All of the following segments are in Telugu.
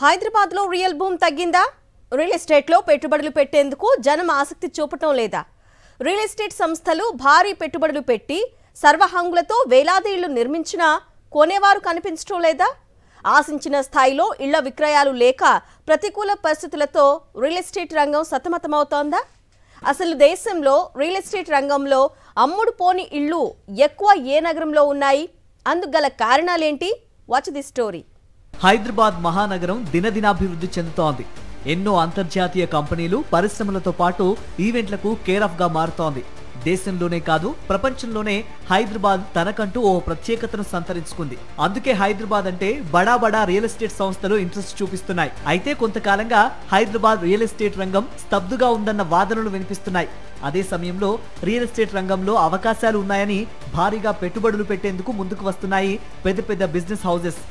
హైదరాబాద్లో రియల్ బూమ్ తగ్గిందా? రియల్ ఎస్టేట్లో పెట్టుబడులు పెట్టేందుకు జనం ఆసక్తి చూపటం లేదా? రియల్ ఎస్టేట్ సంస్థలు భారీ పెట్టుబడులు పెట్టి సర్వహంగులతో వేలాది ఇళ్లు నిర్మించినా కొనేవారు కనిపించడం లేదా? ఆశించిన స్థాయిలో ఇళ్ల విక్రయాలు లేక ప్రతికూల పరిస్థితులతో రియల్ ఎస్టేట్ రంగం సతమతమవుతోందా? అసలు దేశంలో రియల్ ఎస్టేట్ రంగంలో అమ్ముడు పోని ఇళ్లు ఎక్కువ ఏ నగరంలో ఉన్నాయి? అందుకు గల కారణాలేంటి? Watch the story. హైదరాబాద్ మహానగరం దినదినాభివృద్ధి చెందుతోంది. ఎన్నో అంతర్జాతీయ కంపెనీలు, పరిశ్రమలతో పాటు ఈవెంట్లకు కేర్ ఆఫ్ గా మారుతోంది. దేశంలోనే కాదు ప్రపంచంలోనే హైదరాబాద్ తనకంటూ ఓ ప్రత్యేకతను సంతరించుకుంది. అందుకే హైదరాబాద్ అంటే బడా బడా రియల్ ఎస్టేట్ సంస్థలు ఇంట్రెస్ట్ చూపిస్తున్నాయి. అయితే కొంతకాలంగా హైదరాబాద్ రియల్ ఎస్టేట్ రంగం స్తబ్దుగా ఉందన్న వాదనలు వినిపిస్తున్నాయి. అదే సమయంలో రియల్ ఎస్టేట్ రంగంలో అవకాశాలు ఉన్నాయని భారీగా పెట్టుబడులు పెట్టేందుకు ముందుకు వస్తున్నాయి పెద్ద పెద్ద business houses.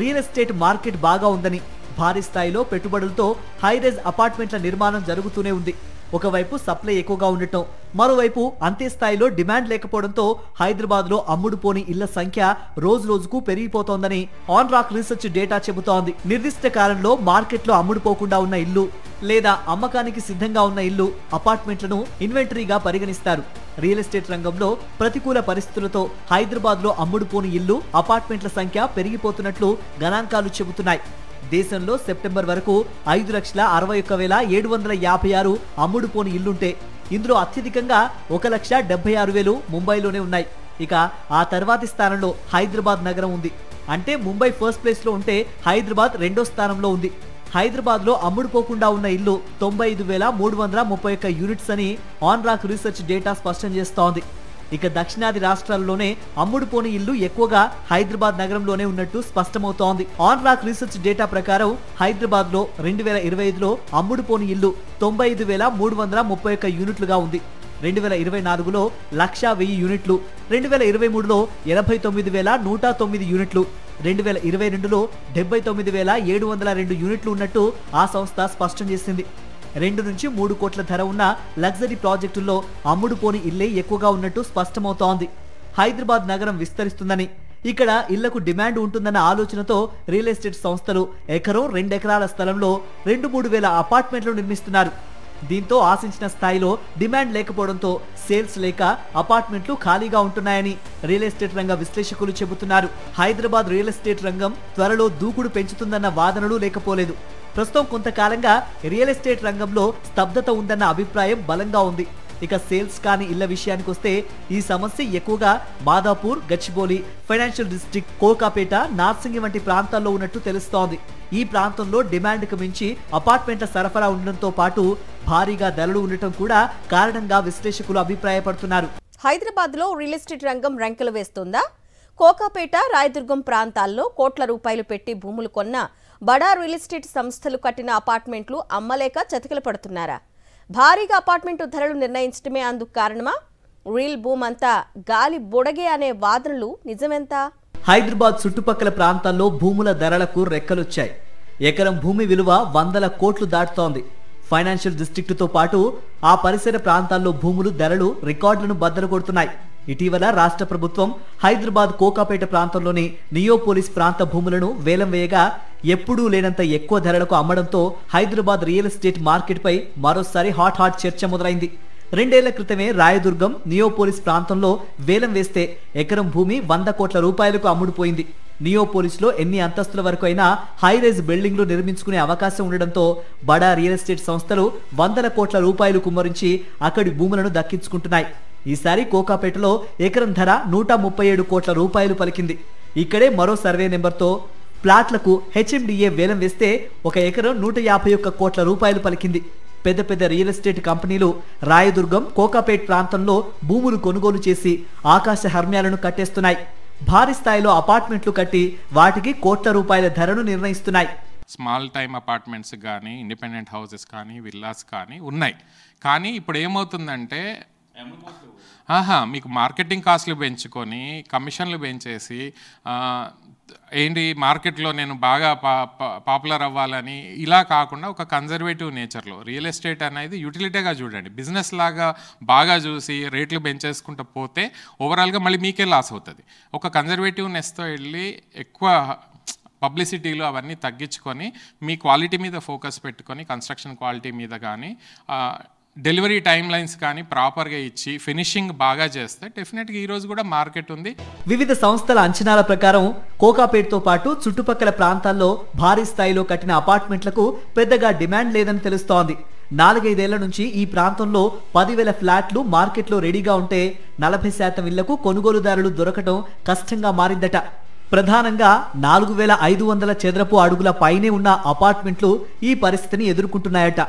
Real estate market బాగా ఉందని భారీ స్థాయిలో పెట్టుబడులతో హైరైజ్ అపార్ట్మెంట్ల నిర్మాణం జరుగుతూనే ఉంది. ఒకవైపు సప్లై ఎక్కువగా ఉండటం, మరోవైపు అంతే స్థాయిలో డిమాండ్ లేకపోవడంతో హైదరాబాద్ లో అమ్ముడు పోని ఇళ్ల సంఖ్య రోజు రోజుకు పెరిగిపోతోందని ఆన్ రాక్ రీసెర్చ్ డేటా చెబుతోంది. నిర్దిష్ట కాలంలో మార్కెట్లో అమ్ముడుపోకుండా ఉన్న ఇల్లు లేదా అమ్మకానికి సిద్ధంగా ఉన్న ఇల్లు, అపార్ట్మెంట్లను ఇన్వెంటరీగా పరిగణిస్తారు. రియల్ ఎస్టేట్ రంగంలో ప్రతికూల పరిస్థితులతో హైదరాబాద్ లో అమ్ముడుపోని ఇల్లు, అపార్ట్మెంట్ల సంఖ్య పెరిగిపోతున్నట్లు గణాంకాలు చెబుతున్నాయి. దేశంలో సెప్టెంబర్ వరకు 5,61,756 అమ్ముడుపోని ఇల్లుంటే ఇందులో అత్యధికంగా 1,76,000 ముంబైలోనే ఉన్నాయి. ఇక ఆ తర్వాతి స్థానంలో హైదరాబాద్ నగరం ఉంది. అంటే ముంబై ఫస్ట్ ప్లేస్ లో ఉంటే హైదరాబాద్ రెండో స్థానంలో ఉంది. హైదరాబాద్ లో అమ్ముడుపోకుండా ఉన్న ఇల్లు 95,331 యూనిట్స్ అని ఆన్ రాక్ రీసెర్చ్ డేటా స్పష్టం చేస్తోంది. ఇక దక్షిణాది రాష్ట్రాల్లోనే అమ్ముడుపోని ఇల్లు ఎక్కువగా హైదరాబాద్ నగరంలోనే ఉన్నట్టు స్పష్టమవుతోంది. ఆన్ రాక్ రీసెర్చ్ డేటా ప్రకారం హైదరాబాద్ లో 2025లో అమ్ముడుపోని ఇల్లు 95,331 యూనిట్లుగా ఉంది. 2024లో 1,00,000 యూనిట్లు, 2023లో 89,109 యూనిట్లు, 2022లో 79,702 యూనిట్లు ఉన్నట్టు ఆ సంస్థ స్పష్టం చేసింది. 2 నుంచి 3 కోట్ల ధర ఉన్న లగ్జరీ ప్రాజెక్టుల్లో అమ్ముడుపోని ఇల్లే ఎక్కువగా ఉన్నట్టు స్పష్టమవుతోంది. హైదరాబాద్ నగరం విస్తరిస్తుందని, ఇక్కడ ఇళ్లకు డిమాండ్ ఉంటుందన్న ఆలోచనతో రియల్ ఎస్టేట్ సంస్థలు ఎకరం 2 ఎకరాల స్థలంలో 2-3 వేల అపార్ట్మెంట్లు నిర్మిస్తున్నారు. దీంతో ఆశించిన స్థాయిలో డిమాండ్ లేకపోవడంతో సేల్స్ లేక అపార్ట్మెంట్లు ఖాళీగా ఉంటున్నాయని రియల్ ఎస్టేట్ రంగ విశ్లేషకులు చెబుతున్నారు. హైదరాబాద్ రియల్ ఎస్టేట్ రంగం త్వరలో దూకుడు పెంచుతుందన్న వాదనలు లేకపోలేదు. ప్రస్తుతం కొంతకాలంగా రియల్ ఎస్టేట్ రంగంలో స్తబ్దత ఉందన్న అభిప్రాయం బలంగా ఉంది. ఇక సేల్స్ కాని ఇళ్ల విషయానికి వస్తే ఈ సమస్య ఎక్కువగా మాదాపూర్, గచ్చిబౌలి, ఫైనాన్షియల్ డిస్ట్రిక్ట్, కోకాపేట, నార్సింగి వంటి ప్రాంతాల్లో ఉన్నట్టు తెలుస్తోంది. ఈ ప్రాంతంలో డిమాండ్కు మించి అపార్ట్మెంట్ల సరఫరా ఉండడంతో పాటు భారీగా ధరలు ఉండటం కూడా కారణంగా విశ్లేషకులు అభిప్రాయపడుతున్నారు. హైదరాబాద్ లో రియల్ ఎస్టేట్ రంగం రంకెలు వేస్తుందా? కోకాపేట, రాయదుర్గం ప్రాంతాల్లో కోట్ల రూపాయలు పెట్టి భూములు కొన్న బడా రియల్ ఎస్టేట్ సంస్థలు కట్టిన అపార్ట్మెంట్లు అమ్మలేక చతికిల పడుతున్నారా? భారీగా అపార్ట్మెంటు ధరలు నిర్ణయించడమే అందుకు కారణమా? రియల్ బూమ్ అంతా గాలి బుడగే అనే వాదనలు నిజమెంత? హైదరాబాద్ చుట్టుపక్కల ప్రాంతాల్లో భూముల ధరలకు రెక్కలొచ్చాయి. ఎకరం భూమి విలువ 100 కోట్లు దాటుతోంది. ఫైనాన్షియల్ డిస్ట్రిక్ట్తో పాటు ఆ పరిసర ప్రాంతాల్లో భూములు ధరలు రికార్డులను బద్దలు కొడుతున్నాయి. ఇటీవల రాష్ట్ర ప్రభుత్వం హైదరాబాద్ కోకాపేట ప్రాంతంలోని నియోపోలిస్ ప్రాంత భూములను వేలం వేయగా ఎప్పుడూ లేనంత ఎక్కువ ధరలకు అమ్మడంతో హైదరాబాద్ రియల్ ఎస్టేట్ మార్కెట్ పై మరోసారి హాట్ చర్చ మొదలైంది. 2 ఏళ్ల క్రితమే రాయదుర్గం, నియోపోలిస్ ప్రాంతంలో వేలం వేస్తే ఎకరం భూమి 100 కోట్ల రూపాయలకు అమ్ముడుపోయింది. నియోపోలిస్ లో ఎన్ని అంతస్తుల వరకు అయినా హైరైజ్ బిల్డింగ్లు నిర్మించుకునే అవకాశం ఉండడంతో బడా రియల్ ఎస్టేట్ సంస్థలు 100 కోట్ల రూపాయలు కుమ్మరించి అక్కడి భూములను దక్కించుకుంటున్నాయి. ఈసారి కోకాపేటలో ఎకరం ధర 137 కోట్ల రూపాయలు పలికింది. ఇక్కడే మరో సర్వే నెంబర్తో ప్లాట్లకు హెచ్ఎండిఏ వేలం వేస్తే ఒక ఎకరం 151 కోట్ల రూపాయలు పలికింది. పెద్ద పెద్ద రియల్ ఎస్టేట్ కంపెనీలు రాయదుర్గం, కోకాపేట్ ప్రాంతంలో భూములు కొనుగోలు చేసి ఆకాశ హర్మ్యాలను కట్టేస్తున్నాయి. భారీ స్థాయిలో అపార్ట్మెంట్లు కట్టి వాటికి కోట్ల రూపాయల ధరను నిర్ణయిస్తున్నాయి. స్మాల్ టైమ్ అపార్ట్మెంట్స్ కానీ, ఇండిపెండెంట్ హౌసెస్ కానీ, విల్లాస్ కానీ ఉన్నాయి. కానీ ఇప్పుడు ఏమవుతుందంటే మీకు మార్కెటింగ్ కాస్ట్లు పెంచుకొని కమిషన్లు పెంచేసి ఏంటి మార్కెట్లో నేను బాగా పాపులర్ అవ్వాలని ఇలా కాకుండా ఒక కన్జర్వేటివ్ నేచర్లో రియల్ ఎస్టేట్ అనేది యూటిలిటీగా చూడండి, బిజినెస్ లాగా బాగా చూసి రేట్లు పెంచేసుకుంటూ పోతే ఓవరాల్గా మళ్ళీ మీకే లాస్ అవుతుంది. ఒక కన్జర్వేటివ్నెస్తో వెళ్ళి ఎక్కువ పబ్లిసిటీలు అవన్నీ తగ్గించుకొని మీ క్వాలిటీ మీద ఫోకస్ పెట్టుకొని కన్స్ట్రక్షన్ క్వాలిటీ మీద కానీ డెలివరీ టైం లైన్స్ కానీ ప్రాపర్గా ఇచ్చి ఫినిషింగ్ బాగా చేస్తే డెఫినెట్గా ఈరోజు కూడా మార్కెట్ ఉంది. వివిధ సంస్థల అంచనాల ప్రకారం కోకాపేటతో పాటు చుట్టుపక్కల ప్రాంతాల్లో భారీ స్థాయిలో కట్టిన అపార్ట్మెంట్లకు పెద్దగా డిమాండ్ లేదని తెలుస్తోంది. 4-5 ఏళ్ల నుంచి ఈ ప్రాంతంలో 10,000 ఫ్లాట్లు మార్కెట్లో రెడీగా ఉంటే 40% ఇళ్లకు కొనుగోలుదారులు దొరకడం కష్టంగా మారిందట. ప్రధానంగా 4,500 చదరపు అడుగుల పైనే ఉన్న అపార్ట్మెంట్లు ఈ పరిస్థితిని ఎదుర్కొంటున్నాయట.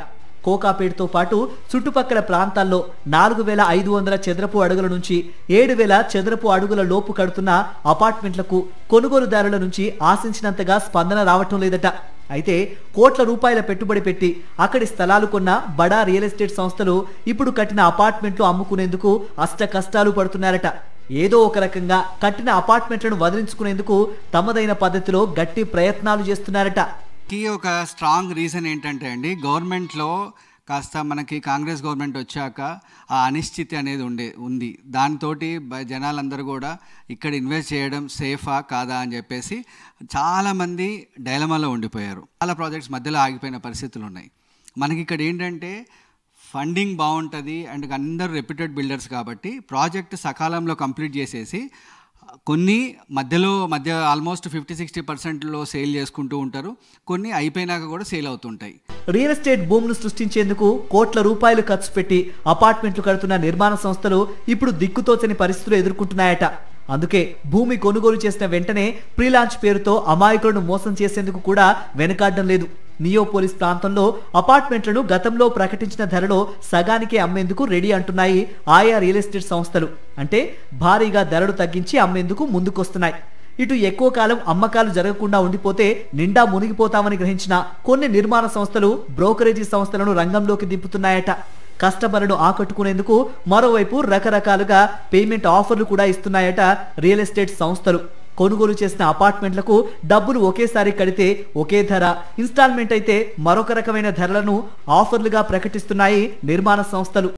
కోకాపేటతో పాటు చుట్టుపక్కల ప్రాంతాల్లో 4,500 చదరపు అడుగుల నుంచి 7,000 చదరపు అడుగుల లోపు కడుతున్న అపార్ట్మెంట్లకు కొనుగోలుదారుల నుంచి ఆశించినంతగా స్పందన రావటం లేదట. అయితే కోట్ల రూపాయల పెట్టుబడి పెట్టి అక్కడి స్థలాలు కొన్న బడా రియల్ ఎస్టేట్ సంస్థలు ఇప్పుడు కట్టిన అపార్ట్మెంట్లు అమ్ముకునేందుకు అష్ట కష్టాలు పడుతున్నారట. ఏదో ఒక రకంగా కట్టిన అపార్ట్మెంట్లను వదిలించుకునేందుకు తమదైన పద్ధతిలో గట్టి ప్రయత్నాలు చేస్తున్నారట. ఒక స్ట్రాంగ్ రీజన్ ఏంటంటే అండి, గవర్నమెంట్లో కాస్త మనకి కాంగ్రెస్ గవర్నమెంట్ వచ్చాక ఆ అనిశ్చితి అనేది ఉంది. దాంతో జనాలందరూ కూడా ఇక్కడ ఇన్వెస్ట్ చేయడం సేఫా కాదా అని చెప్పేసి చాలామంది డైలమాలో ఉండిపోయారు. చాలా ప్రాజెక్ట్స్ మధ్యలో ఆగిపోయిన పరిస్థితులు ఉన్నాయి. మనకి ఇక్కడ ఏంటంటే ఫండింగ్ బాగుంటుంది అండ్ అందరూ రెప్యూటెడ్ బిల్డర్స్ కాబట్టి ప్రాజెక్ట్ సకాలంలో కంప్లీట్ చేసేసి కొన్ని మధ్య ఆల్మోస్ట్ 50-60% సేల్ చేసుకుంటూ ఉంటారు. కొన్ని అయిపోయినాక కూడా సేల్ అవుతుంటాయి. రియల్ ఎస్టేట్ భూములు సృష్టించేందుకు కోట్ల రూపాయలు ఖర్చు పెట్టి అపార్ట్మెంట్లు కడుతున్న నిర్మాణ సంస్థలు ఇప్పుడు దిక్కుతోచని పరిస్థితులు ఎదుర్కొంటున్నాయట. అందుకే భూమి కొనుగోలు చేసిన వెంటనే ప్రీలాంచ్ పేరుతో అమాయకులను మోసం చేసేందుకు కూడా వెనకాడడం లేదు. నియోపోలిస్ ప్రాంతంలో అపార్ట్మెంట్లను గతంలో ప్రకటించిన ధరలో సగానికే అమ్మేందుకు రెడీ అంటున్నాయి ఆయా రియల్ ఎస్టేట్ సంస్థలు. అంటే భారీగా ధరలు తగ్గించి అమ్మేందుకు ముందుకొస్తున్నాయి. ఇటు ఎక్కువ కాలం అమ్మకాలు జరగకుండా ఉండిపోతే నిండా మునిగిపోతామని గ్రహించిన కొన్ని నిర్మాణ సంస్థలు బ్రోకరేజీ సంస్థలను రంగంలోకి దింపుతున్నాయట. కస్టమర్లను ఆకట్టుకునేందుకు మరోవైపు రకరకాలుగా పేమెంట్ ఆఫర్లు కూడా ఇస్తున్నాయట రియల్ ఎస్టేట్ సంస్థలు. కొనుగోలు చేసిన అపార్ట్మెంట్లకు డబ్బులు ఒకేసారి కడితే ఒకే ధర, ఇన్స్టాల్మెంట్ అయితే మరొక రకమైన ధరలను ఆఫర్లుగా ప్రకటిస్తున్నాయి నిర్మాణ సంస్థలు.